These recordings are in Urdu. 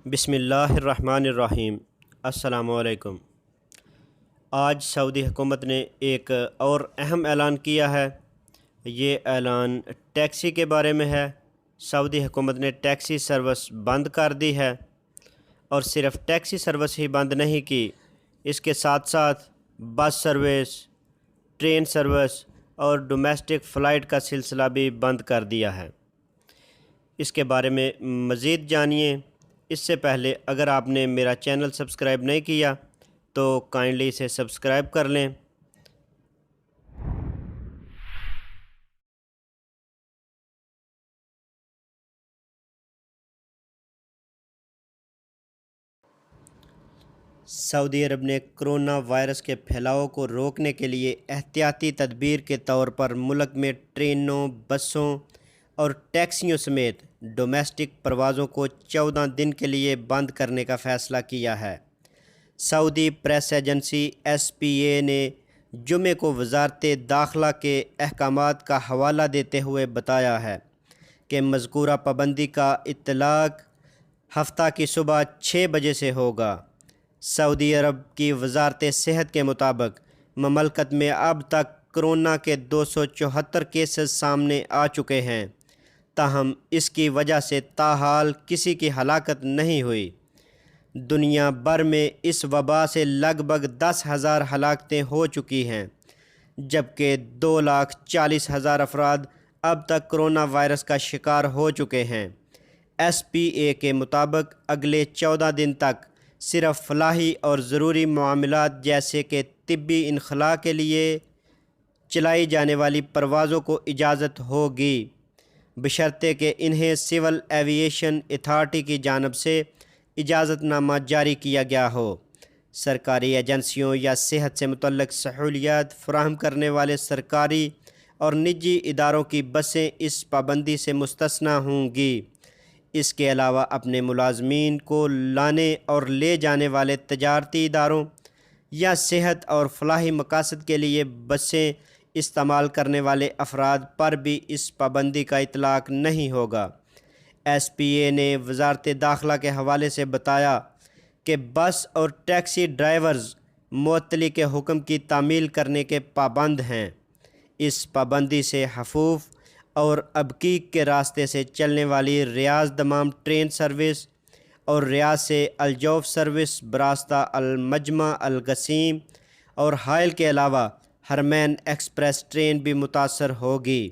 بسم اللہ الرحمن الرحیم۔ السلام علیکم۔ آج سعودی حکومت نے ایک اور اہم اعلان کیا ہے۔ یہ اعلان ٹیکسی کے بارے میں ہے۔ سعودی حکومت نے ٹیکسی سروس بند کر دی ہے، اور صرف ٹیکسی سروس ہی بند نہیں کی، اس کے ساتھ ساتھ بس سروس، ٹرین سروس اور ڈومیسٹک فلائٹ کا سلسلہ بھی بند کر دیا ہے۔ اس کے بارے میں مزید جانیے۔ اس سے پہلے اگر آپ نے میرا چینل سبسکرائب نہیں کیا تو کائنڈلی اسے سبسکرائب کر لیں۔ سعودی عرب نے کرونا وائرس کے پھیلاؤ کو روکنے کے لیے احتیاطی تدبیر کے طور پر ملک میں ٹرینوں، بسوں اور ٹیکسیوں سمیت ڈومیسٹک پروازوں کو 14 دن کے لیے بند کرنے کا فیصلہ کیا ہے۔ سعودی پریس ایجنسی SPA نے جمعے کو وزارت داخلہ کے احکامات کا حوالہ دیتے ہوئے بتایا ہے کہ مذکورہ پابندی کا اطلاق ہفتہ کی صبح 6 بجے سے ہوگا۔ سعودی عرب کی وزارت صحت کے مطابق مملکت میں اب تک کرونا کے 274 کیسز سامنے آ چکے ہیں، تاہم اس کی وجہ سے تاحال کسی کی ہلاکت نہیں ہوئی۔ دنیا بھر میں اس وبا سے لگ بھگ 10,000 ہلاکتیں ہو چکی ہیں، جبکہ 2,40,000 افراد اب تک کرونا وائرس کا شکار ہو چکے ہیں۔ SPA کے مطابق اگلے 14 دن تک صرف فلاحی اور ضروری معاملات جیسے کہ طبی انخلاء کے لیے چلائی جانے والی پروازوں کو اجازت ہوگی، بشرطے کہ انہیں سول ایوییشن اتھارٹی کی جانب سے اجازت نامہ جاری کیا گیا ہو۔ سرکاری ایجنسیوں یا صحت سے متعلق سہولیات فراہم کرنے والے سرکاری اور نجی اداروں کی بسیں اس پابندی سے مستثنی ہوں گی۔ اس کے علاوہ اپنے ملازمین کو لانے اور لے جانے والے تجارتی اداروں یا صحت اور فلاحی مقاصد کے لیے بسیں استعمال کرنے والے افراد پر بھی اس پابندی کا اطلاق نہیں ہوگا۔ SPA نے وزارت داخلہ کے حوالے سے بتایا کہ بس اور ٹیکسی ڈرائیورز معطلی کے حکم کی تعمیل کرنے کے پابند ہیں۔ اس پابندی سے حفوف اور ابقیق کے راستے سے چلنے والی ریاض دمام ٹرین سروس اور ریاض سے الجوف سروس براستہ المجمع القصیم اور حائل کے علاوہ حرمین ایکسپریس ٹرین بھی متاثر ہوگی۔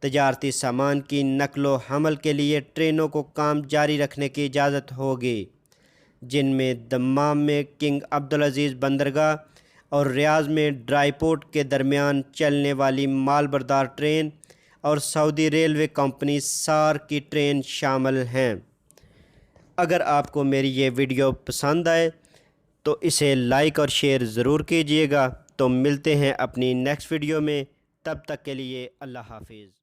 تجارتی سامان کی نقل و حمل کے لیے ٹرینوں کو کام جاری رکھنے کی اجازت ہوگی، جن میں دمام میں کنگ عبدالعزیز بندرگاہ اور ریاض میں ڈرائی پورٹ کے درمیان چلنے والی مال بردار ٹرین اور سعودی ریلوے کمپنی SAR کی ٹرین شامل ہیں۔ اگر آپ کو میری یہ ویڈیو پسند آئے تو اسے لائک اور شیئر ضرور کیجیے گا۔ تو ملتے ہیں اپنی نیکسٹ ویڈیو میں، تب تک کے لیے اللہ حافظ۔